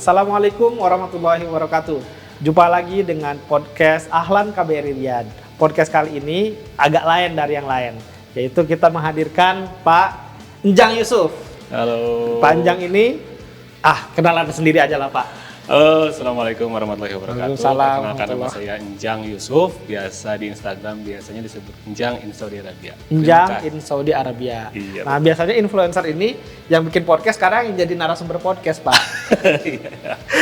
Assalamualaikum warahmatullahi wabarakatuh. Jumpa lagi dengan podcast Ahlan KBRI Riyadh. Podcast kali ini agak lain dari yang lain, yaitu kita menghadirkan Pak Enjang Yusuf. Halo. Pak Enjang ini, kenalan sendiri aja lah Pak. Halo, Assalamualaikum warahmatullahi wabarakatuh. Waalaikumsalam. Perkenalkan nama saya Enjang Yusuf, biasa di Instagram biasanya disebut Enjang in Saudi Arabia. Enjang in Saudi Arabia. Iya, Nah, biasanya influencer ini yang bikin podcast sekarang yang jadi narasumber podcast, Pak.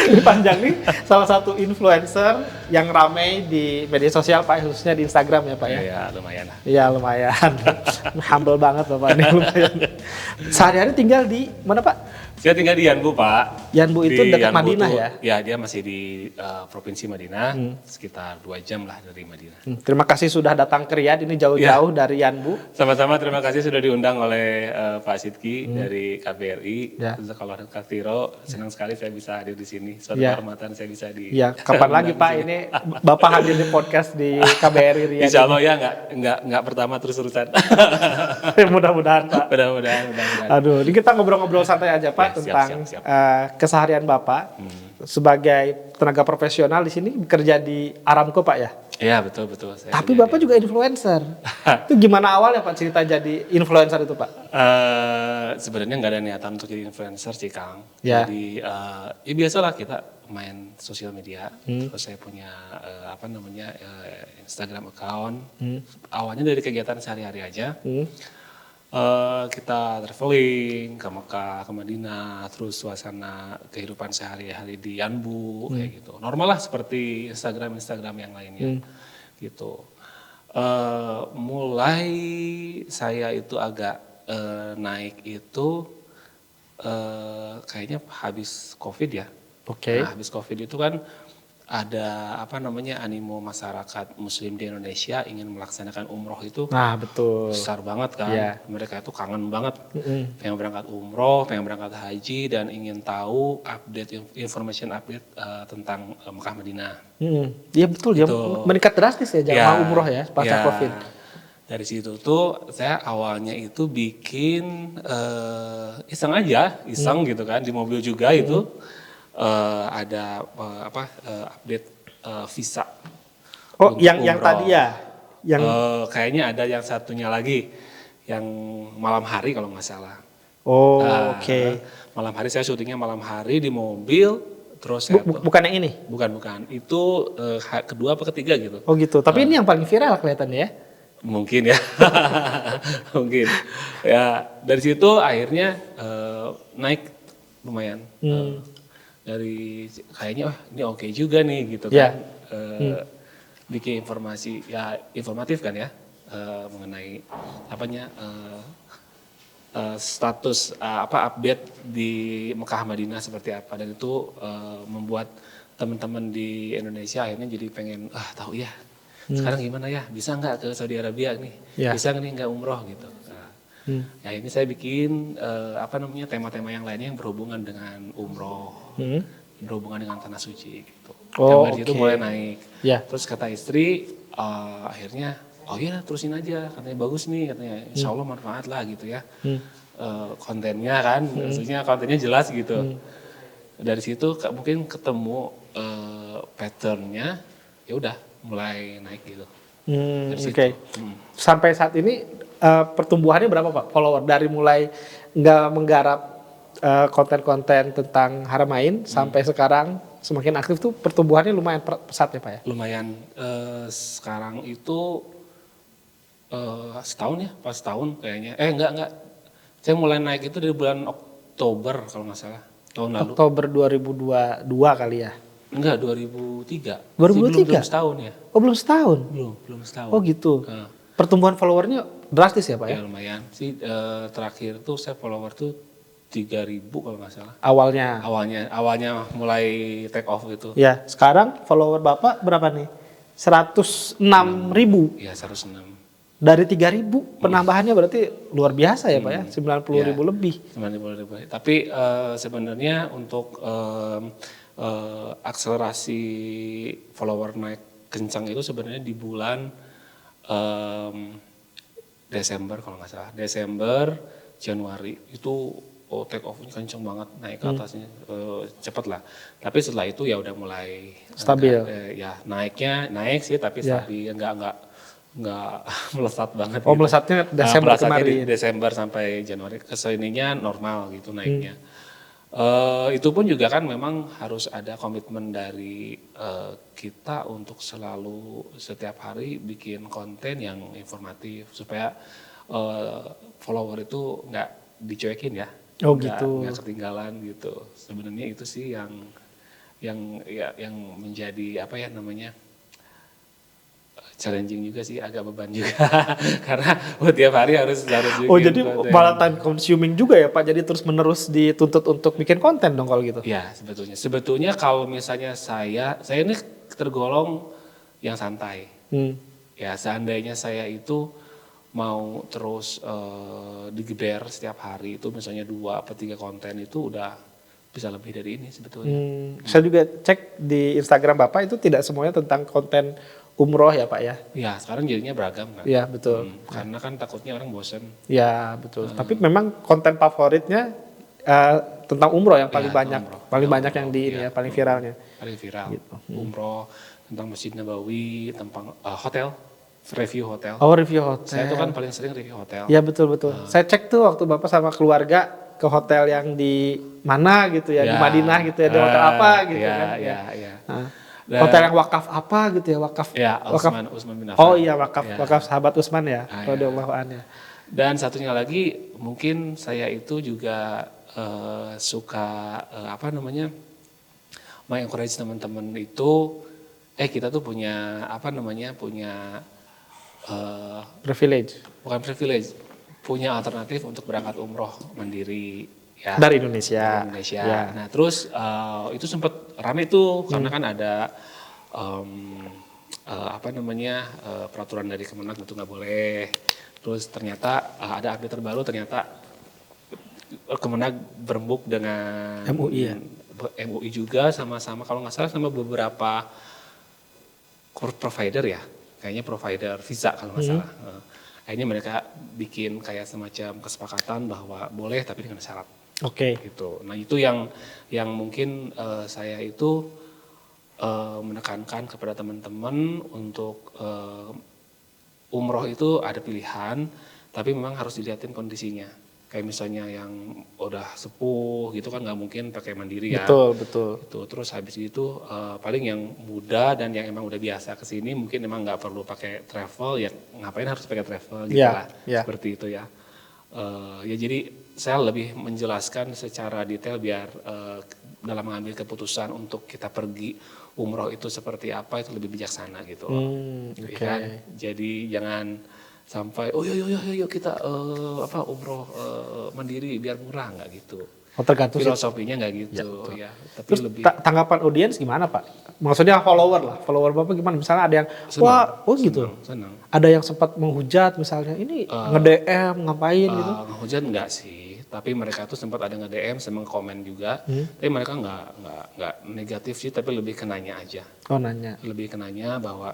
Ini Pak Enjang nih salah satu influencer yang ramai di media sosial, Pak, khususnya di Instagram ya, Pak ya. Iya, lumayan lah. Iya, lumayan. Humble banget Bapak ini, lumayan. Sehari-hari tinggal di mana, Pak? Saya tinggal di Yanbu, Pak. Yanbu itu Di dekat Yanbu Madinah tuh, ya? Ya, dia masih di Provinsi Madinah, sekitar 2 jam lah dari Madinah. Terima kasih sudah datang ke Riyadh, ini jauh-jauh dari Yanbu. Sama-sama, terima kasih sudah diundang oleh Pak Sidki dari KBRI. Ya. Terus kalau Kak Tiro, senang sekali saya bisa hadir di sini. Suatu Ya. kehormatan saya bisa di. Iya, kapan lagi Pak ini Bapak hadir di podcast di KBRI Riyadh? Insya Allah ya nggak pertama terus-terusan. Mudah-mudahan Pak. Mudah-mudahan. Aduh, ini kita ngobrol-ngobrol santai aja Pak Ya, siap, tentang siap. Keseharian Bapak sebagai tenaga profesional di sini bekerja di Aramco Pak ya. Iya betul. Saya Tapi kerja Bapak juga influencer. Itu gimana awalnya Pak cerita jadi influencer itu Pak? Sebenarnya nggak ada niatan untuk jadi influencer sih Kang. Ya. Jadi ya biasalah kita main sosial media. Terus saya punya Instagram account. Awalnya dari kegiatan sehari-hari aja. Kita traveling ke Mekah, ke Madinah, terus suasana kehidupan sehari-hari di Yanbu kayak gitu. Normal lah seperti Instagram yang lainnya gitu. Mulai saya itu agak naik itu kayaknya habis COVID ya. Oke. Nah, habis COVID itu kan ada animo masyarakat Muslim di Indonesia ingin melaksanakan umroh itu Nah, betul. besar banget kan. Iya. Mereka itu kangen banget pengen berangkat umroh, pengen berangkat haji dan ingin tahu information update tentang Mekah Madinah. Iya betul ya, Gitu. meningkat drastis ya jamaah umroh ya pasca ya. COVID. Dari situ tuh saya awalnya itu bikin iseng gitu kan di mobil juga itu ada update visa. Oh, untuk yang umroh. tadi ya, yang Kayaknya ada yang satunya lagi yang malam hari kalau nggak salah. oke. Malam hari saya syutingnya malam hari di mobil, terus saya Bukan yang ini. bukan itu kedua apa ketiga gitu. Oh gitu. Tapi ini yang paling viral kelihatannya ya. Mungkin ya, mungkin ya dari situ akhirnya naik lumayan. Dari kayaknya ini oke juga nih gitu Ya. kan. Bikin informatif kan ya mengenai status update di Mekah Madinah seperti apa, dan itu membuat teman-teman di Indonesia akhirnya jadi pengen tahu ya sekarang gimana ya, bisa nggak ke Saudi Arabia nih, Ya. bisa nggak umroh gitu. Ya ini saya bikin tema-tema yang lainnya yang berhubungan dengan umroh, berhubungan dengan tanah suci gitu. Oh, Yang dari situ oke. mulai naik. Ya. Terus kata istri akhirnya terusin aja, katanya bagus nih, katanya insya Allah manfaat lah gitu ya. Kontennya kan, maksudnya kontennya jelas gitu. Dari situ mungkin ketemu patternnya, ya udah mulai naik gitu. Dari situ. Oke. Sampai saat ini pertumbuhannya berapa Pak follower dari mulai nggak menggarap konten-konten tentang Haramain sampai sekarang semakin aktif tuh pertumbuhannya lumayan pesat ya Pak ya? Lumayan sekarang itu setahun ya, pas setahun kayaknya. Enggak. Saya mulai naik itu dari bulan Oktober kalau nggak salah, tahun lalu. Oktober 2022 kali ya? Enggak, 2003. 2003? Belum setahun ya? Oh belum setahun? Belum setahun. Oh gitu. Nah. Pertumbuhan followernya drastis ya Pak ya? Ya lumayan sih, terakhir tuh saya follower tuh 3.000 kalau nggak salah. Awalnya? Awalnya mulai take off gitu. Ya, sekarang follower Bapak berapa nih? 106.000 Iya 106. dari 3.000, penambahannya berarti luar biasa ya Pak ya? 90.000 lebih. 90.000. Tapi sebenarnya untuk akselerasi follower naik kencang itu sebenarnya di bulan Desember kalau nggak salah. Desember, Januari itu take off-nya kenceng banget naik ke atasnya cepet lah. Tapi setelah itu ya udah mulai Stabil. ya naiknya naik sih tapi stabil nggak melesat banget. Oh, gitu. melesatnya Desember Melesatnya kemarin. di Desember sampai Januari kesininya normal gitu naiknya. Itu pun juga kan memang harus ada komitmen dari kita untuk selalu setiap hari bikin konten yang informatif supaya follower itu nggak dicuekin ya, Oh gitu. nggak ketinggalan gitu. Sebenarnya itu sih yang menjadi apa ya namanya challenging juga sih, agak beban juga karena tiap hari harus bikin Oh jadi konten. malah time consuming juga ya Pak, jadi terus menerus dituntut untuk bikin konten dong kalau gitu. Ya sebetulnya kalau misalnya saya ini tergolong yang santai. Ya seandainya saya itu mau terus digeber setiap hari itu misalnya 2 atau 3 konten itu udah bisa lebih dari ini sebetulnya. Saya juga cek di Instagram Bapak itu tidak semuanya tentang konten umroh ya Pak ya. Ya sekarang jadinya beragam kan. Iya betul. Karena kan takutnya orang bosen. Ya betul. Tapi memang konten favoritnya tentang umroh yang paling banyak, umroh. paling banyak yang di ini ya, paling viralnya. Paling viral. Gitu. Umroh, tentang Masjid Nabawi, tentang hotel, review hotel. Oh review hotel. Saya itu kan paling sering review hotel. Iya betul. Saya cek tuh waktu Bapak sama keluarga ke hotel yang di mana gitu ya, di Madinah gitu ya, di hotel apa gitu kan. Iya. Hotel yang wakaf apa gitu ya, wakaf. Ya, wakaf. Usman bin Affan. Oh iya wakaf sahabat Utsman ya, radhiyallahu anhu. Dan satunya lagi mungkin saya itu juga suka mengencourage teman-teman itu kita tuh punya Privilege bukan privilege, punya alternatif untuk berangkat umroh mandiri ya. dari Indonesia. Ya. Nah, terus itu sempat rame tuh karena kan ada peraturan dari Kemenag itu nggak boleh. Terus ternyata ada update terbaru, ternyata Kemenag berembuk dengan MUI ya? MUI juga sama-sama kalau nggak salah sama beberapa provider ya, kayaknya provider visa kalau nggak salah. Akhirnya mereka bikin kayak semacam kesepakatan bahwa boleh tapi dengan syarat. Oke. Gitu. Nah itu yang mungkin saya itu menekankan kepada teman-teman untuk umroh itu ada pilihan, tapi memang harus dilihatin kondisinya. Kayak misalnya yang udah sepuh gitu kan nggak mungkin pakai mandiri ya. Betul. Gitu. Terus habis itu paling yang muda dan yang emang udah biasa kesini mungkin emang nggak perlu pakai travel, ya ngapain harus pakai travel gitu lah. Seperti itu ya. Ya jadi saya lebih menjelaskan secara detail biar dalam mengambil keputusan untuk kita pergi umroh itu seperti apa itu lebih bijaksana gitu. Kan? Jadi jangan sampai yuk kita umroh mandiri biar murah, nggak gitu. Tergantung filosofinya nggak gitu ya. Tapi terus lebih tanggapan audiens gimana Pak? Maksudnya follower Bapak gimana? Misalnya ada yang senang. Ada yang sempat menghujat misalnya ini nge-DM ngapain gitu? Menghujat enggak sih, tapi mereka tuh sempat ada nge-DM sama komen juga. Tapi mereka nggak negatif sih, tapi lebih ke nanya aja. Oh nanya. Lebih ke nanya bahwa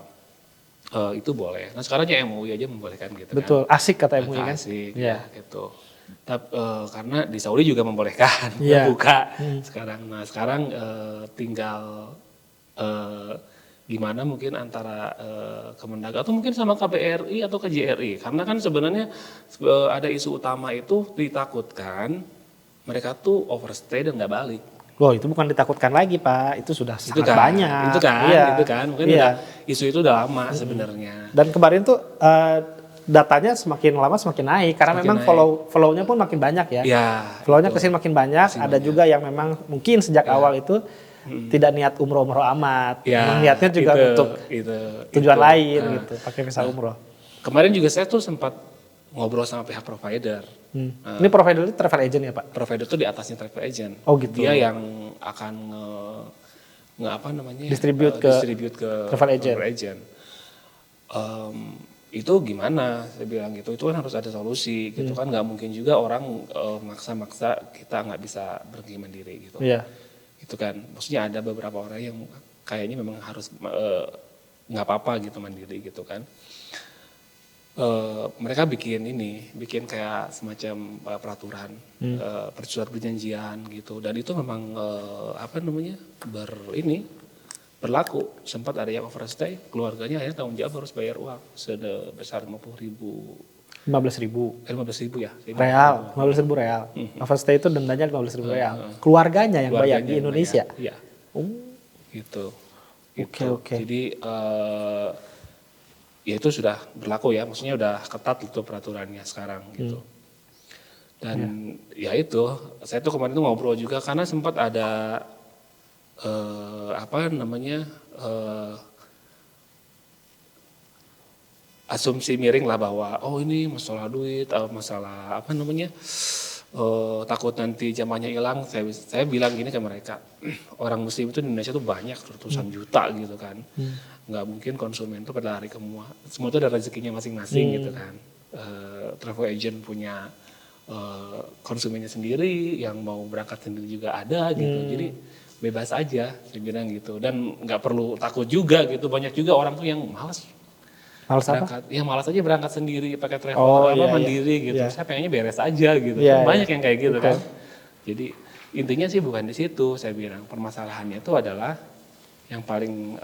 itu boleh. Nah sekarang ya MUI aja membolehkan gitu. Betul, kan? Asik kata MUI kan? Asik ya gitu. Tapi karena di Saudi juga membolehkan buka sekarang. Nah sekarang tinggal gimana mungkin antara Kemendag atau mungkin sama KBRI atau KJRI. Karena kan sebenarnya ada isu utama itu ditakutkan mereka tuh overstay dan nggak balik. Loh itu bukan ditakutkan lagi Pak, itu sudah sangat banyak. Itu kan, mungkin isu itu udah lama sebenarnya. Dan kemarin tuh datanya semakin lama semakin naik karena memang follow-nya pun makin banyak ya. Follow-nya kesini makin banyak. Ada juga yang memang mungkin sejak awal itu tidak niat umroh amat. Memang niatnya juga untuk tujuan lain gitu, pakai visa umroh. Kemarin juga saya tuh sempat ngobrol sama pihak provider. Ini provider itu travel agent ya Pak? Provider itu di atasnya travel agent. Oh gitu. Dia yang akan distribute ke travel agent. Itu gimana? Saya bilang gitu. Itu kan harus ada solusi. Gitu kan nggak mungkin juga orang maksa-maksa kita nggak bisa pergi mandiri gitu. Gitu kan. Maksudnya ada beberapa orang yang kayaknya memang harus nggak apa-apa gitu mandiri gitu kan. mereka bikin kayak semacam peraturan, surat perjanjian gitu, dan itu memang berlaku. Sempat ada yang overstay, keluarganya akhirnya tanggung jawab harus bayar uang sebesar 50.000 ya. Real, 15.000 real. Overstay itu dendanya 15.000 real. Keluarganya yang bayar di Indonesia. Iya. Gitu. Oke. Jadi ya itu sudah berlaku ya, maksudnya udah ketat itu peraturannya sekarang gitu. Dan ya itu, saya tuh kemarin tuh ngobrol juga karena sempat ada asumsi miring lah bahwa ini masalah duit, masalah takut nanti jamaahnya hilang. Saya bilang gini ke mereka, orang muslim itu di Indonesia tuh banyak, ratusan juta gitu kan. Nggak mungkin konsumen itu pada lari ke semua itu ada rezekinya masing-masing gitu kan. Travel agent punya konsumennya sendiri, yang mau berangkat sendiri juga ada gitu. Jadi bebas aja, saya bilang gitu. Dan nggak perlu takut juga gitu. Banyak juga orang tuh yang malas berangkat. Apa? Ya malas aja berangkat sendiri pakai travel mandiri gitu. Saya pengennya beres aja gitu. Banyak yang kayak gitu kan. Jadi intinya sih bukan di situ, saya bilang. Permasalahannya itu adalah yang paling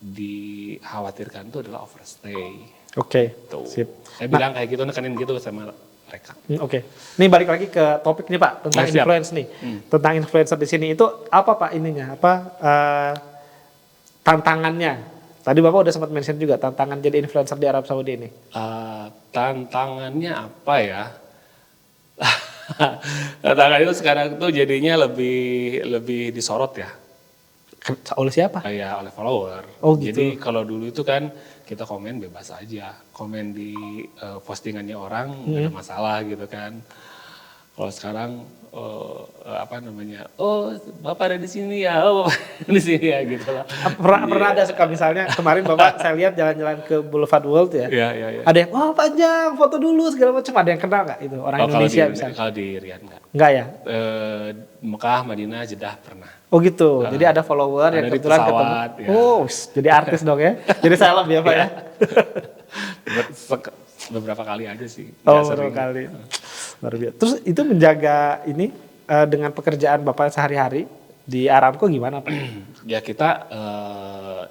dikhawatirkan itu adalah overstay. Oke. Sip. Saya bilang kayak gitu, nekenin gitu sama mereka. Oke. Ini balik lagi ke topik nih Pak, tentang influence nih. Tentang influencer di sini itu apa Pak ininya? Tantangannya? Tadi Bapak udah sempat mention juga tantangan jadi influencer di Arab Saudi ini. Tantangannya apa ya? Tantangan itu sekarang tuh jadinya lebih disorot ya. Oleh siapa? Ya oleh follower. Oh gitu. Jadi kalau dulu itu kan kita komen bebas aja, komen di postingannya orang nggak ada masalah gitu kan. Kalau sekarang Bapak ada di sini ya, Bapak di sini ya gitu lah. Pernah ada suka misalnya kemarin Bapak saya lihat jalan-jalan ke Boulevard World ya. Iya. Ada yang panjang foto dulu segala macam, ada yang kenal nggak itu orang Indonesia misalnya? Kalau di Riyadh nggak. Nggak ya? Mekah, Madinah, Jeddah pernah. Oh gitu. Jadi ada follower yang kebetulan pesawat, ketemu. Ya. Jadi artis dong ya. Jadi seleb ya Pak ya. Beberapa kali aja sih. Beberapa kali. Luar biasa. Terus itu menjaga ini dengan pekerjaan Bapak sehari-hari di Aramco gimana Pak? Ya kita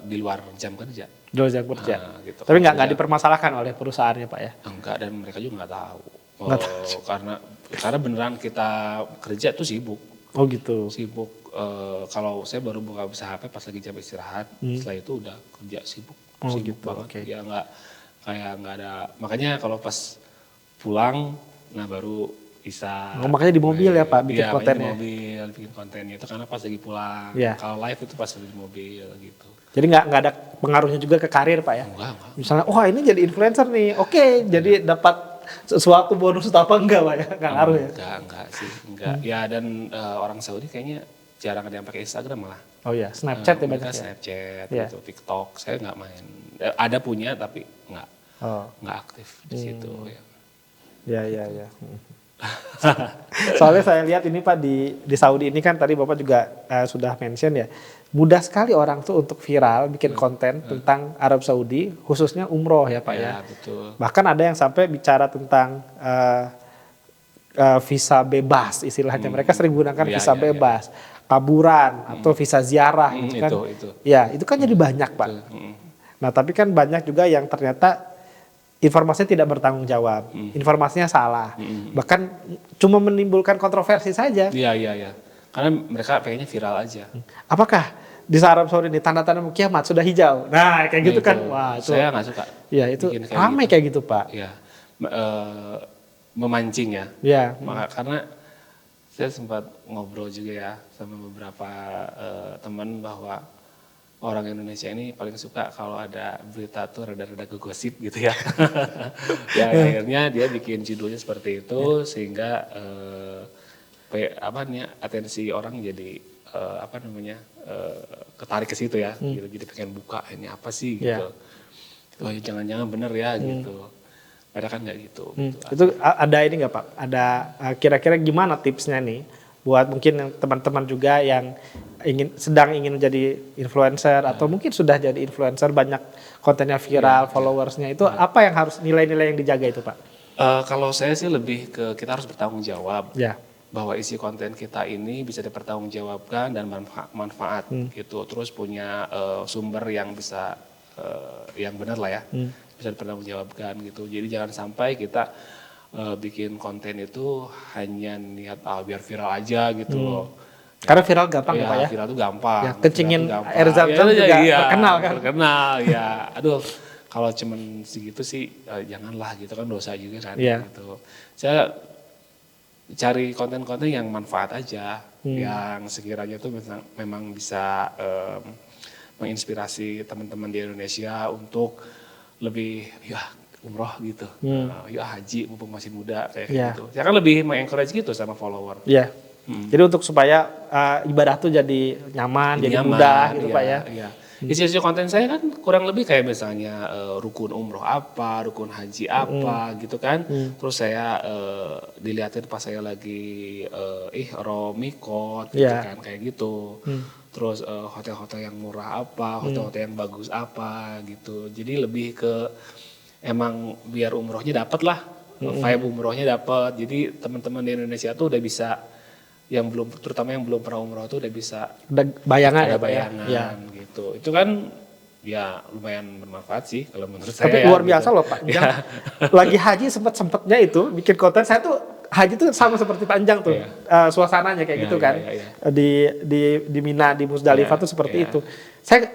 di luar jam kerja. Di luar jam kerja. Gitu. Tapi nggak dipermasalahkan oleh perusahaannya Pak ya? Enggak, dan mereka juga nggak tahu. Karena beneran kita kerja tuh sibuk. Oh gitu. Sibuk. Kalau saya baru buka HP pas lagi jam istirahat, setelah itu udah kerja sibuk. Sibuk gitu, banget. Okay. Ya nggak ada. Makanya kalau pas pulang, baru bisa. Makanya di mobil ya Pak bikin kontennya. Di mobil bikin kontennya itu karena pas lagi pulang. Yeah. Kalau live itu pas di mobil gitu. Jadi nggak ada pengaruhnya juga ke karir Pak ya? Enggak. Misalnya, ini jadi influencer nih, oke, jadi dapat sesuatu bonus atau apa enggak Pak ya? Nggak ngaruh ya? Enggak sih, enggak. Ya dan orang Saudi kayaknya jarang ada yang pakai Instagram malah. Oh iya, Snapchat ya banyak ya? Snapchat, gitu, TikTok, saya nggak main. Ada punya tapi nggak aktif di situ. Ya. Soalnya saya lihat ini Pak di Saudi ini kan tadi Bapak juga sudah mention ya, mudah sekali orang tuh untuk viral bikin konten tentang Arab Saudi, khususnya umroh ya Pak ya. Betul. Bahkan ada yang sampai bicara tentang visa bebas istilahnya, mereka sering gunakan visa bebas, kaburan atau visa ziarah gitu kan. Itu. Ya itu kan jadi banyak Pak. Nah tapi kan banyak juga yang ternyata informasinya tidak bertanggung jawab, informasinya salah, bahkan cuma menimbulkan kontroversi saja. Iya. Karena mereka pengennya viral aja. Apakah di Arab Saudi ini tanda-tanda kiamat sudah hijau? Nah kayak gitu kan, wah itu. Saya nggak suka. Iya itu ramai kayak gitu Pak. Iya, memancing ya. Iya. Karena saya sempat ngobrol juga ya sama beberapa teman bahwa orang Indonesia ini paling suka kalau ada berita tuh rada-rada gosip gitu ya. Ya akhirnya dia bikin judulnya seperti itu sehingga atensi orang jadi ketarik ke situ ya. Gitu. Jadi pengen buka ini apa sih gitu. Oh jangan-jangan bener ya gitu. Padahal kan nggak gitu. Itu ada ini nggak Pak? Ada kira-kira gimana tipsnya nih buat mungkin teman-teman juga yang sedang ingin menjadi influencer atau mungkin sudah jadi influencer, banyak kontennya viral, followersnya, itu apa yang harus nilai-nilai yang dijaga itu Pak? Kalau saya sih lebih ke kita harus bertanggung jawab. Ya. Bahwa isi konten kita ini bisa dipertanggungjawabkan dan manfaat gitu. Terus punya sumber yang bisa yang benar lah ya, bisa dipertanggungjawabkan gitu. Jadi jangan sampai kita bikin konten itu hanya niat biar viral aja gitu loh. Karena viral gampang ya Pak ya? Viral itu gampang. Ya, kencingin gampang. air zam-zam juga terkenal kan? Terkenal ya. Aduh, kalau cuman segitu sih janganlah gitu kan, dosa juga kan gitu. Saya cari konten-konten yang manfaat aja, yang sekiranya tuh memang bisa menginspirasi teman-teman di Indonesia untuk lebih umroh gitu, haji mumpung masih muda kayak gitu. Saya kan lebih mengencourage gitu sama follower. Iya. Jadi untuk supaya ibadah tuh jadi nyaman, jadi mudah gitu Pak ya. Iya. Isi-isi konten saya kan kurang lebih kayak misalnya rukun umroh apa, rukun haji apa gitu kan. Terus saya dilihatin pas saya lagi ihram, mikot gitu kan, kayak gitu. Terus hotel-hotel yang murah apa, hotel-hotel yang bagus apa gitu. Jadi lebih ke emang biar umrohnya dapet lah, vibe umrohnya dapet. Jadi teman-teman di Indonesia tuh udah bisa, terutama yang belum pernah umroh tuh udah bisa bayangan gitu. Itu kan ya lumayan bermanfaat sih kalau menurut saya. Tapi luar biasa loh Pak. Lagi haji sempet-sempetnya itu bikin konten. Saya tuh haji tuh sama seperti Panjang tuh, suasananya kayak gitu kan. Di Mina, di Musdalifah tuh seperti itu. Saya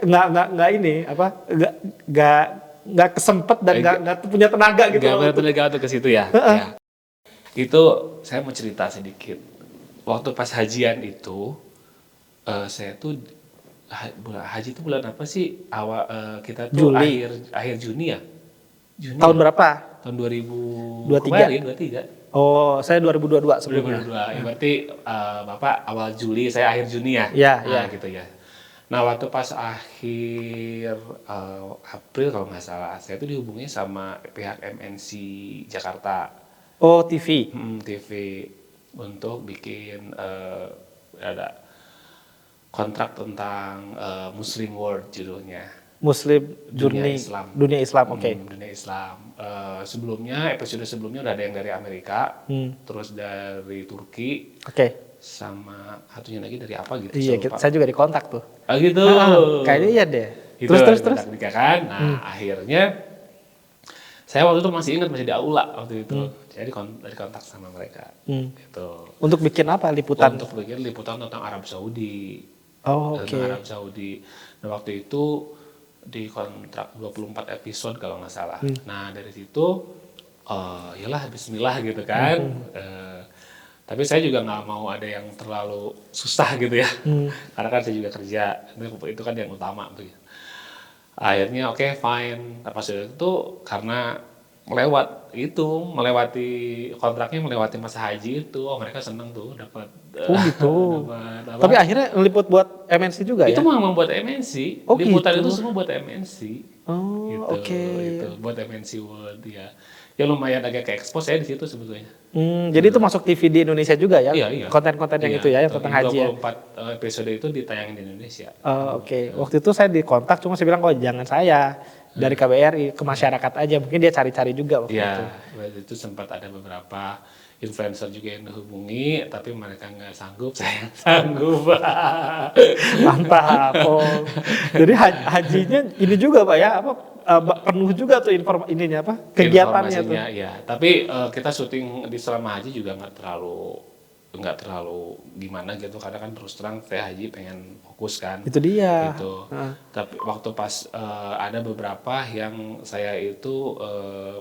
nggak kesempet dan nggak punya tenaga gitu. Nggak punya tenaga untuk ke situ ya. Itu saya mau cerita sedikit. Waktu pas hajian itu, saya tuh haji itu bulan apa sih? Kita tuh Juli. akhir Juni ya? Juni tahun berapa? Tahun 23. Oh, saya 2022 sebelumnya. 2022. Ya, berarti Bapak awal Juli, saya akhir Juni ya? Iya. Gitu ya. Nah, waktu pas akhir April kalau nggak salah, saya tuh dihubungi sama pihak MNC Jakarta. Oh, TV. TV untuk bikin ada kontrak tentang Muslim World judulnya. Muslim Dunia Islam. Oke. Dunia Islam. Sebelumnya episode sebelumnya udah ada yang dari Amerika, terus dari Turki. Oke. Sama satunya lagi dari apa gitu. Iya, saya juga dikontak tuh. Gitu. Kayaknya iya deh. Itu, terus. Kan? Nah, akhirnya saya waktu itu masih ingat, masih di aula waktu itu. Jadi dari kontak sama mereka. Gitu. Untuk bikin apa liputan? Untuk bikin liputan tentang Arab Saudi. Oh, oke. Arab Saudi. Nah, waktu itu di kontrak 24 episode kalau nggak salah. Nah, dari situ yalah bismillah gitu kan. Tapi saya juga nggak mau ada yang terlalu susah gitu ya. Karena kan saya juga kerja. Itu kan yang utama. Akhirnya oke, fine. Pas itu karena melewati kontraknya, melewati masa haji itu, mereka seneng tuh dapat. Oh gitu. Tapi akhirnya ngeliput buat MNC juga itu ya? Itu memang buat MNC. Oh, liputan gitu. Itu semua buat MNC. Oh, gitu, oke. Gitu, buat MNC World ya. Ya lumayan agak ke expose ya di situ sebetulnya. Jadi itu masuk TV di Indonesia juga ya? Iya. Konten-konten yang itu ya, yang tentang haji ya? 24 episode itu ditayangin di Indonesia. Oke. Waktu itu saya dikontak, cuma saya bilang, jangan saya. Dari KBRI ke masyarakat aja. Mungkin dia cari-cari juga waktu itu. Waktu itu sempat ada beberapa influencer juga yang dihubungi, tapi mereka nggak sanggup, saya sanggup. Mantap. Jadi hajinya ini juga Pak ya, penuh juga tuh kegiatannya tuh. Ya, tapi kita syuting di selama haji juga nggak terlalu gimana gitu, karena kan terus terang saya haji pengen fokus kan. Itu dia. Gitu. Tapi waktu pas ada beberapa yang saya itu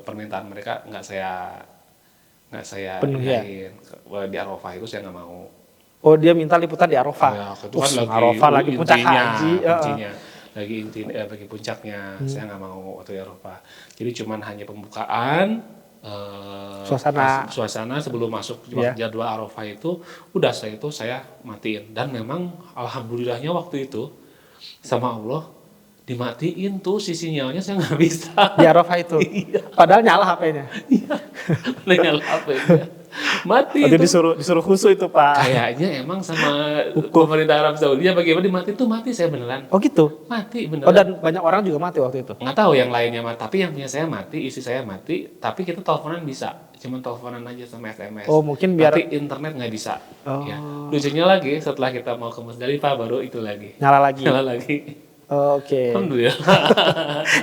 permintaan mereka nggak saya penuhin. Di Arafah itu saya nggak mau. Oh, dia minta liputan di Arafah. Ya, itu kan Arafah lagi puncak haji. Bagi puncaknya, saya nggak mau waktu di Arafah. Jadi cuman hanya pembukaan, suasana sebelum masuk jadwal Arafah itu, udah saya matiin. Dan memang alhamdulillahnya waktu itu sama Allah dimatiin tuh si sinyalnya, saya nggak bisa di Arafah itu. Padahal nyala HP-nya. Nyala HP-nya. Mati Nanti itu. disuruh khusus itu Pak. Kayaknya emang sama pemerintah Arab Saudi bagaimana mati saya beneran. Oh gitu. Mati beneran. Oh dan banyak orang juga mati waktu itu. Nggak tahu yang lainnya mati, tapi yang punya saya mati, istri saya mati, tapi kita teleponan bisa. Cuma teleponan aja sama SMS. Oh mungkin biar Tapi internet nggak bisa. Oh. Ya. Lucunya lagi setelah kita mau ke Musdalifah baru itu lagi. nyala lagi. Nyala lagi. Oh, Oke. Alhamdulillah.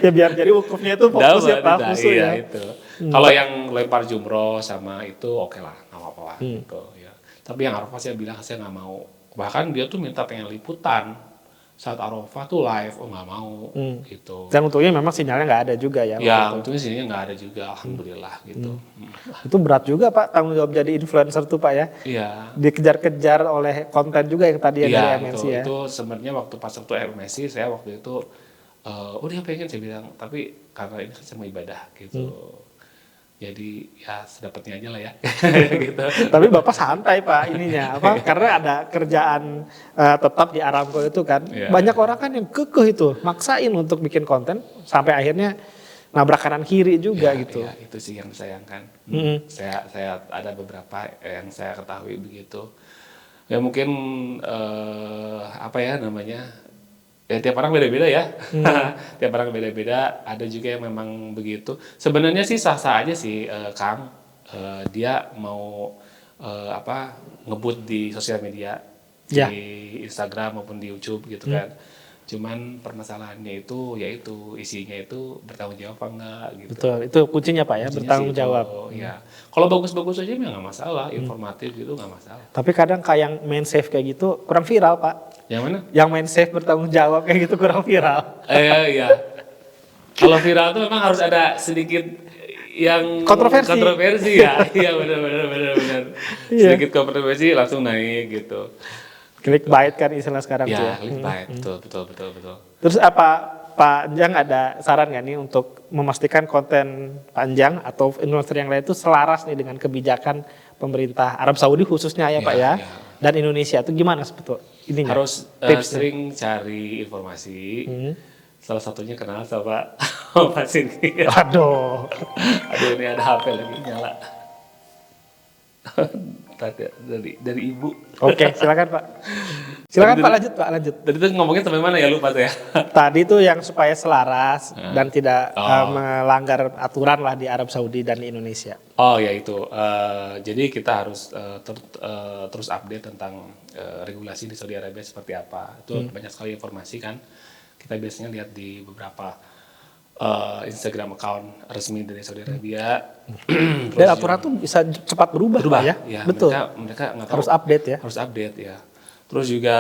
Ya biar jadi wukufnya itu fokus ya Pak, Dapat, khusus iya, ya. itu. Kalau yang lempar jumroh sama itu oke lah, nggak apa-apa lah gitu ya. Tapi yang Arafah saya bilang saya nggak mau. Bahkan dia tuh minta pengen liputan saat Arafah tuh live, oh nggak mau gitu. Dan untungnya memang sinyalnya nggak ada juga ya. Ya, waktu itu. untungnya sini nggak ada juga, alhamdulillah gitu. Itu berat juga Pak, tanggung jawab jadi influencer tuh Pak ya. Iya. Dikejar-kejar oleh konten juga yang tadi ya Iya, dari MNC ya. itu sebenarnya waktu pas waktu MNC saya waktu itu udah pengen saya bilang, tapi karena ini kan sama ibadah gitu. Jadi ya sedapatnya aja lah ya. gitu. Tapi Bapak santai Pak ininya apa? Karena ada kerjaan tetap di Aramco itu kan. Iya. Banyak orang kan yang kekeh itu maksain untuk bikin konten sampai akhirnya nabrak kanan kiri juga gitu. Iya, itu sih yang disayangkan. Saya ada beberapa yang saya ketahui begitu. Ya mungkin apa ya namanya? Ya tiap orang beda-beda ya. Tiap orang beda-beda. Ada juga yang memang begitu. Sebenarnya sih sah-sah aja sih Kang. Dia mau apa ngebut di sosial media, Ya. di Instagram maupun di YouTube gitu kan. Cuman permasalahannya itu yaitu isinya itu bertanggung jawab apa enggak gitu. Betul, itu kuncinya Pak ya, Kuncinya bertanggung sih itu, jawab. Ya. Kalau bagus-bagus aja ya nggak masalah, informatif gitu nggak masalah. Tapi kadang kayak yang main save kayak gitu kurang viral Pak. Yang mana? Yang main save bertanggung jawab kayak gitu kurang viral. Iya. Kalau viral tuh memang harus ada sedikit yang Kontroversi. ya. Iya benar. Iya. Sedikit kontroversi langsung naik gitu. Clickbait kan istilah sekarang tuh ya. Ya, clickbait. Betul. Terus apa Pak Anjang ada saran nggak nih untuk memastikan konten Pak Anjang atau influencer yang lain itu selaras nih dengan kebijakan pemerintah Arab Saudi khususnya ya Pak ya, Ya. dan Indonesia itu gimana sebetulnya? Ininya, Harus tipsnya. sering cari informasi. Salah satunya kenal sama Pak Sini. Aduh. Aduh ini ada HP lagi nyala. Tadi dari ibu. Oke, silakan Pak. Silakan Pak, lanjut. Tadi tuh ngomongin sampai mana ya lupa saya. Tadi tuh yang supaya selaras dan tidak melanggar aturan lah di Arab Saudi dan di Indonesia. Oh ya itu. Jadi kita harus terus update tentang regulasi di Saudi Arabia seperti apa. Itu banyak sekali informasi kan. Kita biasanya lihat di beberapa Instagram account resmi dari Saudi Arabia. Dan aturan tuh bisa cepat berubah Pak ya. Ya, Betul. Mereka nggak tahu. Harus update ya. Harus update ya. Terus juga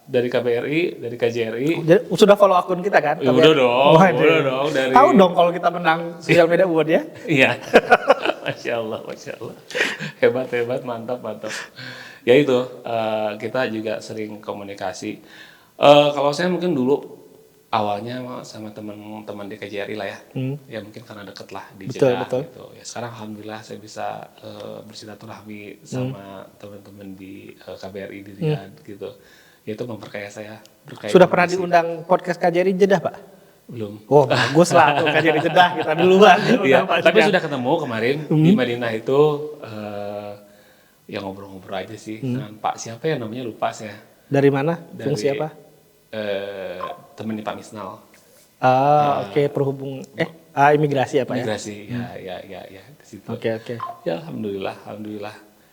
dari KBRI, dari KJRI. Jadi sudah follow akun kita kan? Ya, udah dong. Waduh. Tahu dong kalau kita menang sosial media award ya. Iya. Masya Allah. Hebat, mantap. Ya itu, kita juga sering komunikasi. Kalau saya mungkin dulu awalnya sama teman-teman di KJRI lah ya. Ya mungkin karena deket lah di Jeddah gitu. Ya sekarang alhamdulillah saya bisa bersilaturahmi sama teman-teman di KBRI di Riyadh gitu. Ya itu memperkaya saya. Sudah pernah diundang podcast KJRI Jeddah Pak? Belum. Oh bagus lah tuh KJRI Jeddah kita duluan. Iya, tapi sudah ketemu kemarin di Madinah itu ya ngobrol-ngobrol aja sih dengan Pak siapa ya namanya lupa saya. Dari mana? Fungsi apa? Temen Pak Misnal. Oke, perhubung imigrasi ya Pak imigrasi, ya di situ. Oke. Ya alhamdulillah.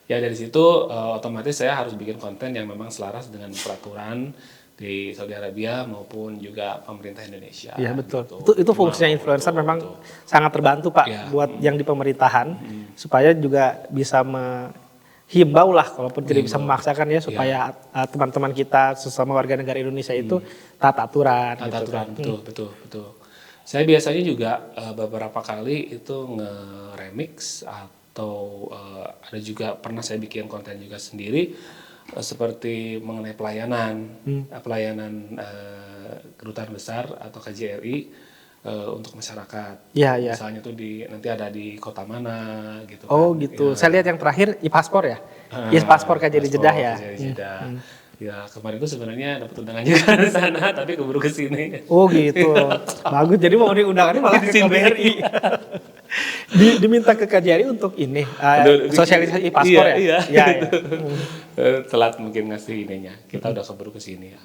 Ya dari situ otomatis saya harus bikin konten yang memang selaras dengan peraturan di Saudi Arabia maupun juga pemerintah Indonesia. Iya betul. Gitu. Itu fungsinya influencer memang sangat terbantu Pak buat yang di pemerintahan supaya juga bisa himbau lah, kalaupun tidak bisa memaksakan ya supaya teman-teman kita sesama warga negara Indonesia itu taat aturan. Betul. Saya biasanya juga beberapa kali itu nge-remix atau ada juga pernah saya bikin konten juga sendiri seperti mengenai pelayanan kedutaan besar atau KJRI untuk masyarakat. Iya. Misalnya tuh nanti ada di kota mana gitu. Oh kan. gitu. Ya. Saya lihat yang terakhir e-paspor ya. E-paspor KJRI Jeddah ya. Ya kemarin itu sebenarnya dapat undangan juga di sana, tapi keburu ke sini. Oh gitu. Bagus. Jadi mau diundangannya malah ke KBRI. Diminta ke KJRI untuk ini sosialisasi paspor ya. Iya. Iya. Telat mungkin ngasih ininya. Kita udah keburu ke sini ya.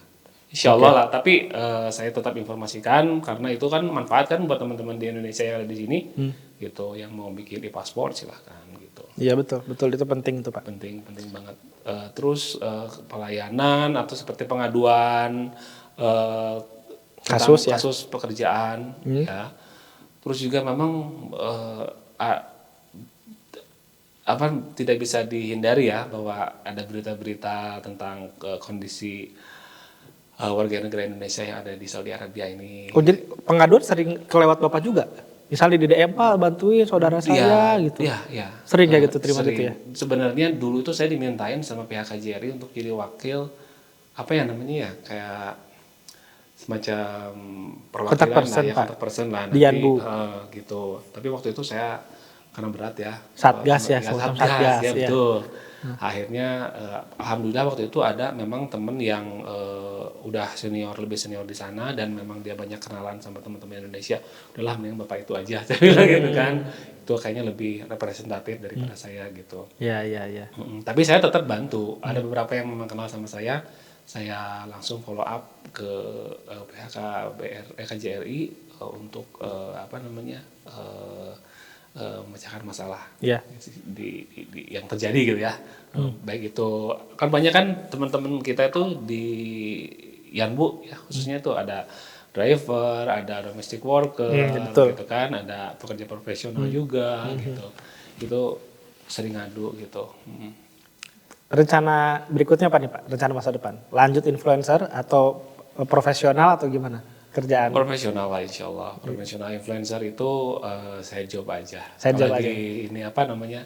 Insya Allah lah. Tapi saya tetap informasikan karena itu kan manfaat kan buat teman-teman di Indonesia yang ada di sini, gitu. Yang mau bikin e-paspor silahkan gitu. Iya betul itu penting tuh Pak. Penting banget. Terus pelayanan atau seperti pengaduan kasus pekerjaan, ya. Terus juga memang tidak bisa dihindari ya bahwa ada berita-berita tentang kondisi warga negara Indonesia yang ada di Saudi Arabia ini. Oh jadi pengaduan sering kelewat Bapak juga? Misalnya di DM Pak bantuin saudara saya gitu. Iya. Sering kayak gitu terima gitu ya? Sebenarnya dulu itu saya dimintain sama pihak KJRI untuk jadi wakil apa ya namanya ya kayak semacam perwakilan kontak person lah nanti gitu. Tapi waktu itu saya karena berat ya. Satgas ya. Betul. Akhirnya alhamdulillah waktu itu ada memang temen yang udah lebih senior di sana dan memang dia banyak kenalan sama teman-teman Indonesia. Udahlah mending Bapak itu aja saya bilang gitu kan. Itu kayaknya lebih representatif daripada saya gitu. Iya. Tapi saya tetap bantu. Ada beberapa yang memang kenal sama saya langsung follow up ke pihak KJRI untuk memecahkan masalah di yang terjadi gitu ya. Baik itu kan banyak kan teman-teman kita itu di Yanbu ya khususnya itu ada driver, ada domestic worker, gitu kan, ada pekerja profesional juga gitu. Itu sering ngadu gitu. Rencana berikutnya apa nih Pak? Rencana masa depan? Lanjut influencer atau profesional atau gimana kerjaan? Profesional lah insya Allah. Profesional influencer itu saya job aja. Ini apa namanya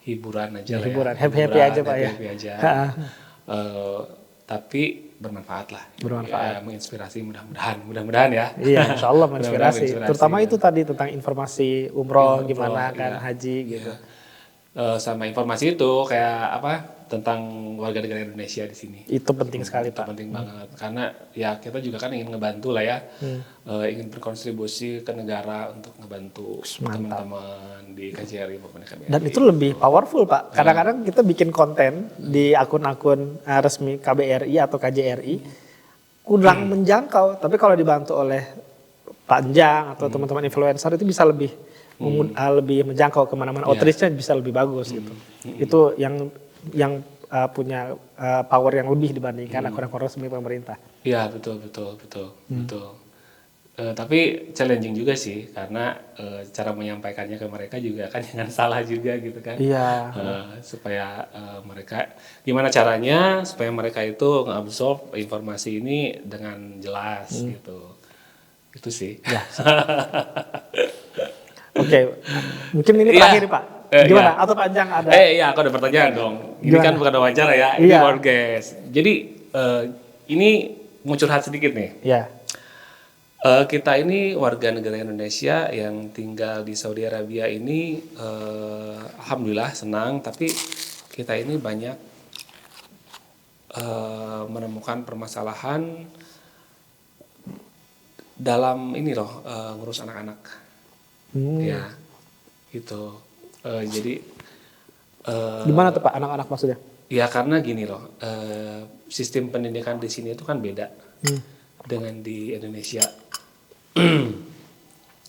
hiburan aja lah hiburan. Happy aja Pak ya. Happy aja. Tapi bermanfaat lah. Bermanfaat. Menginspirasi mudah-mudahan ya. Iya insya Allah menginspirasi. Terutama itu tadi tentang informasi umroh gimana kan haji gitu. Sama informasi itu kayak apa tentang warga negara Indonesia di sini. Itu penting sekali Pak. Penting banget karena ya kita juga kan ingin ngebantu lah ya, ingin berkontribusi ke negara untuk ngebantu teman-teman di KJRI maupun KBRI. Dan itu lebih powerful Pak. Kadang-kadang kita bikin konten di akun-akun resmi KBRI atau KJRI kurang menjangkau. Tapi kalau dibantu oleh Pak Njang atau teman-teman influencer itu bisa lebih menjangkau kemana-mana, outreach-nya bisa lebih bagus gitu. Itu yang punya power yang lebih dibandingkan akun-akun resmi pemerintah. Iya betul. Tapi challenging juga sih karena cara menyampaikannya ke mereka juga kan jangan salah juga gitu kan. Iya. Supaya mereka gimana caranya supaya mereka itu nge-absorb informasi ini dengan jelas gitu. Itu sih. Ya. Oke, mungkin ini terakhir Pak. Gimana? Atau panjang ada? Iya, aku ada pertanyaan dong. Ini kan bukan wawancara ya, ini podcast. Jadi ini mau curhat sedikit nih. Iya. Kita ini warga negara Indonesia yang tinggal di Saudi Arabia ini, alhamdulillah senang. Tapi kita ini banyak menemukan permasalahan dalam ini loh, ngurus anak-anak. Ya, gitu. Jadi gimana tuh Pak anak-anak maksudnya? Ya karena gini loh, sistem pendidikan di sini itu kan beda dengan di Indonesia.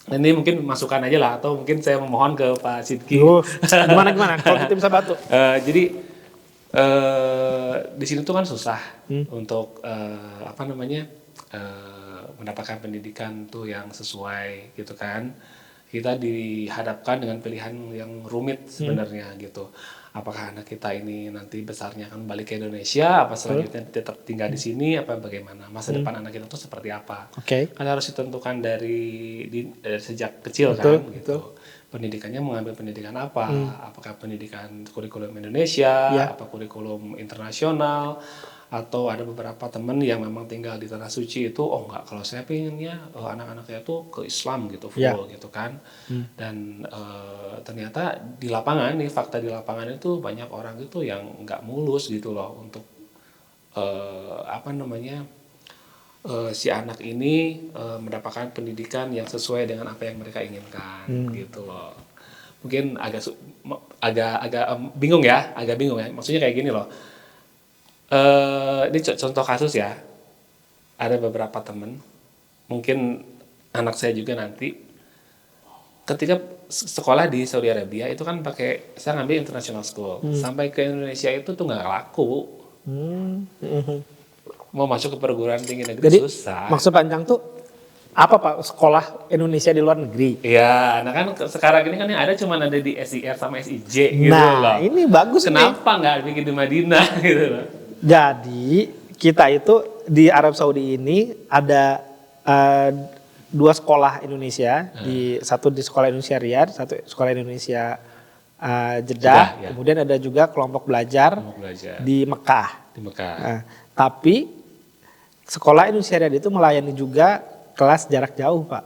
Ini mungkin masukan aja lah, atau mungkin saya memohon ke Pak Sidki. Gimana kalau kita bisa bantu? Jadi di sini tuh kan susah untuk mendapatkan pendidikan tuh yang sesuai gitu kan. Kita dihadapkan dengan pilihan yang rumit sebenarnya gitu. Apakah anak kita ini nanti besarnya akan balik ke Indonesia, apa selanjutnya tetap tinggal di sini, apa bagaimana masa depan anak kita itu seperti apa? Kan harus ditentukan dari sejak kecil kan gitu. Pendidikannya mengambil pendidikan apa? Apakah pendidikan kurikulum Indonesia, apa kurikulum internasional? Atau ada beberapa teman yang memang tinggal di Tanah Suci itu enggak, kalau saya pengennya anak-anak saya tuh ke Islam gitu full gitu kan. Dan ternyata di lapangan nih, fakta di lapangan itu banyak orang itu yang enggak mulus gitu loh untuk si anak ini mendapatkan pendidikan yang sesuai dengan apa yang mereka inginkan gitu loh. mungkin agak bingung ya, Maksudnya kayak gini loh. Ini contoh kasus ya. Ada beberapa temen, mungkin anak saya juga nanti, ketika sekolah di Saudi Arabia itu kan saya ngambil international school, sampai ke Indonesia itu tuh nggak laku. Mau masuk ke perguruan tinggi negeri Jadi susah. maksud Panjang tuh apa Pak, sekolah Indonesia di luar negeri? Iya, nah kan sekarang ini kan yang ada cuma ada di SIR sama SIJ gitu loh. Nah ini bagus nih. Kenapa nggak bikin di Madinah gitu loh? Jadi kita itu di Arab Saudi ini ada 2 sekolah Indonesia, satu di sekolah Indonesia Riyadh, satu sekolah Indonesia Jeddah, ya. Kemudian ada juga kelompok belajar di Mekah. Di Mekah. Nah, tapi sekolah Indonesia Riyadh itu melayani juga kelas jarak jauh Pak.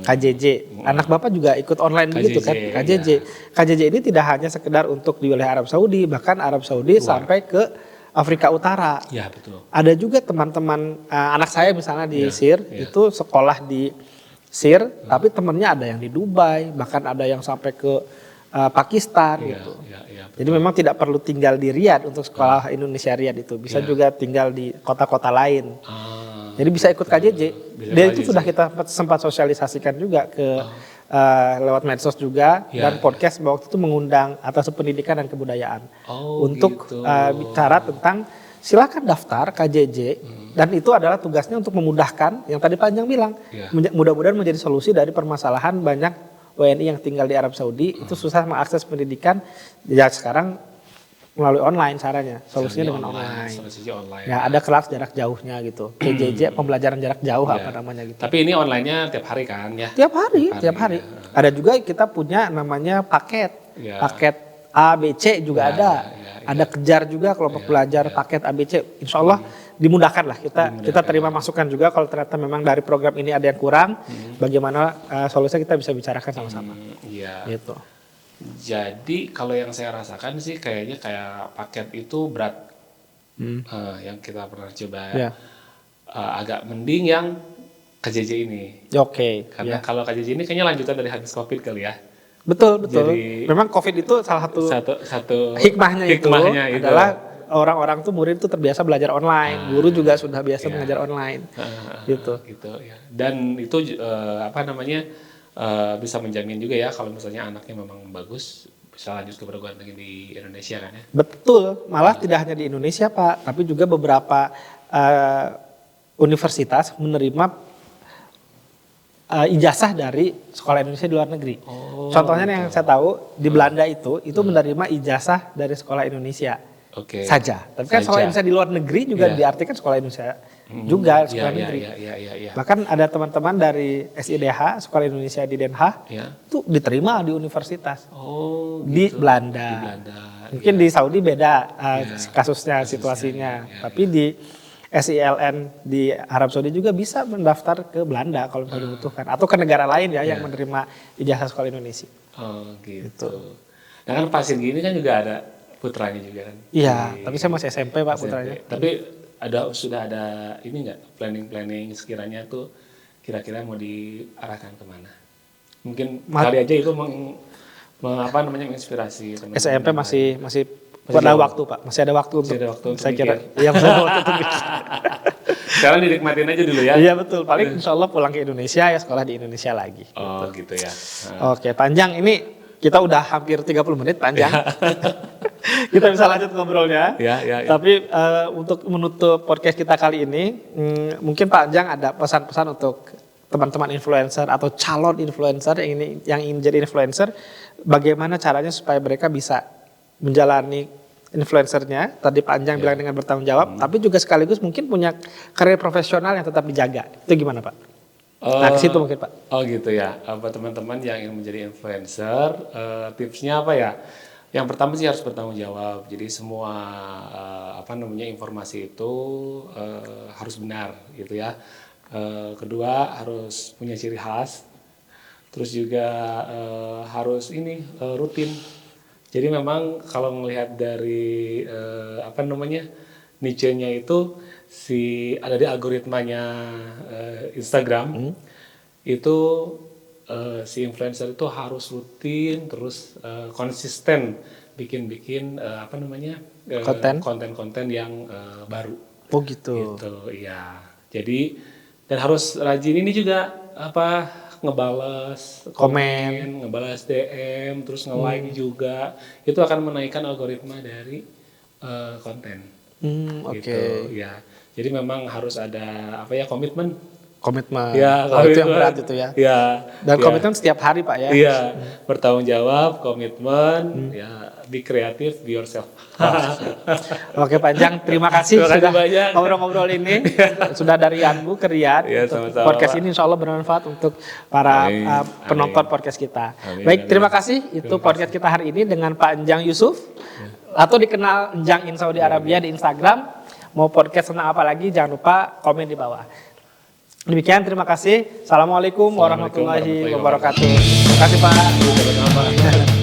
KJJ. Anak Bapak juga ikut online begitu kan? KJJ. Ya. KJJ ini tidak hanya sekedar untuk di wilayah Arab Saudi, bahkan Arab Saudi sampai ke Afrika Utara. Ya, betul. Ada juga teman-teman anak saya misalnya di Sir, itu sekolah di Sir, tapi temennya ada yang di Dubai, bahkan ada yang sampai ke Pakistan gitu. Jadi memang tidak perlu tinggal di Riyadh untuk sekolah Indonesia Riyadh itu, bisa juga tinggal di kota-kota lain. Jadi bisa ikut KJJ. Dan itu sudah kita sempat sosialisasikan juga ke lewat medsos juga dan podcast bahwa waktu itu mengundang atas pendidikan dan kebudayaan untuk bicara tentang silakan daftar KJJ dan itu adalah tugasnya untuk memudahkan yang tadi Panjang bilang mudah-mudahan menjadi solusi dari permasalahan banyak WNI yang tinggal di Arab Saudi itu susah mengakses pendidikan ya sekarang melalui online caranya, solusinya dengan online. Ya ada kelas jarak jauhnya gitu. KJJ pembelajaran jarak jauh apa namanya gitu. Tapi ini online-nya tiap hari kan ya? Tiap hari. Ya. Ada juga kita punya namanya paket. Paket A, B, C juga ada. Ada kejar juga kelompok belajar paket A, B, C. Insya Allah dimudahkan lah kita terima masukan juga kalau ternyata memang dari program ini ada yang kurang. Bagaimana solusinya kita bisa bicarakan sama-sama. Gitu. Jadi kalau yang saya rasakan sih kayaknya kayak paket itu berat yang kita pernah coba agak mending yang KJJ ini. Karena kalau KJJ ini kayaknya lanjutan dari habis COVID kali ya. Betul. Jadi, memang COVID itu salah satu hikmahnya itu adalah orang-orang tuh murid tuh terbiasa belajar online, guru juga sudah biasa mengajar online, gitu ya. Dan itu bisa menjamin juga ya kalau misalnya anaknya memang bagus bisa lanjut ke perguruan tinggi di Indonesia kan ya. Betul, malah tidak hanya di Indonesia Pak, tapi juga beberapa universitas menerima ijazah dari sekolah Indonesia di luar negeri. Contohnya yang saya tahu di Belanda itu menerima ijazah dari sekolah Indonesia saja. Tapi kan sekolah Indonesia di luar negeri juga diartikan sekolah Indonesia juga sekolah negeri. Bahkan ada teman-teman dari SIDH Sekolah Indonesia di Den Haag itu diterima di universitas di Belanda. Mungkin di Saudi beda kasusnya situasinya, tapi di SILN di Arab Saudi juga bisa mendaftar ke Belanda kalau misalnya dibutuhkan atau ke negara lain yang menerima ijazah sekolah Indonesia. Gitu. Nah kan Pasir gini kan juga ada putranya juga kan. Iya, tapi saya masih SMP Pak putranya. Tapi sudah ada ini nggak planning sekiranya tuh kira-kira mau diarahkan kemana? Mungkin kali aja itu menginspirasi teman-teman. SMP masih ada waktu Pak, masih ada waktu untuk saya kira. Iya masih ada waktu untuk sekarang dinikmatin aja dulu ya. Iya betul, paling insya Allah pulang ke Indonesia ya sekolah di Indonesia lagi. Gitu ya. Oke, Panjang ini kita udah hampir 30 menit Panjang. Kita bisa lanjut ngobrolnya. Tapi untuk menutup podcast kita kali ini, mungkin Pak Anjang ada pesan-pesan untuk teman-teman influencer atau calon influencer yang ingin jadi influencer, bagaimana caranya supaya mereka bisa menjalani influencernya. Tadi Pak Anjang bilang dengan bertanggung jawab, tapi juga sekaligus mungkin punya karir profesional yang tetap dijaga. Itu gimana Pak? Nah ke situ mungkin Pak. Gitu ya. Buat teman-teman yang ingin menjadi influencer, tipsnya apa ya? Yang pertama sih harus bertanggung jawab. Jadi semua informasi itu harus benar gitu ya. Kedua harus punya ciri khas. Terus juga harus rutin. Jadi memang kalau melihat dari niche-nya itu ada di algoritmanya Instagram itu si influencer itu harus rutin terus konsisten bikin apa namanya konten-konten yang baru. Oh gitu. Gitu, iya. Jadi dan harus rajin ini juga apa ngebales komen, ngebales DM, terus nge-like juga. Itu akan menaikkan algoritma dari konten. Oke. Gitu, ya. Jadi memang harus ada apa ya komitmen. Ya, itu yang berat itu ya. Ya. Dan komitmen setiap hari Pak ya. Iya, bertanggung jawab, komitmen, ya, be kreatif, be yourself. Oke Pak Anjang, terima kasih sudah banyak. ngobrol-ngobrol ini. Sudah dari Yanbu ke Riyadh. Ya, Untuk sama-sama, podcast Pak. ini insya Allah bermanfaat untuk para penonton podcast kita. Baik, terima kasih. Itu podcast kita hari ini dengan Pak Anjang Yusuf. Atau dikenal Anjang in Saudi Arabia di Instagram. Mau podcast tentang apa lagi, jangan lupa komen di bawah. Demikian, terima kasih. Assalamualaikum warahmatullahi wabarakatuh. Terima kasih Pak.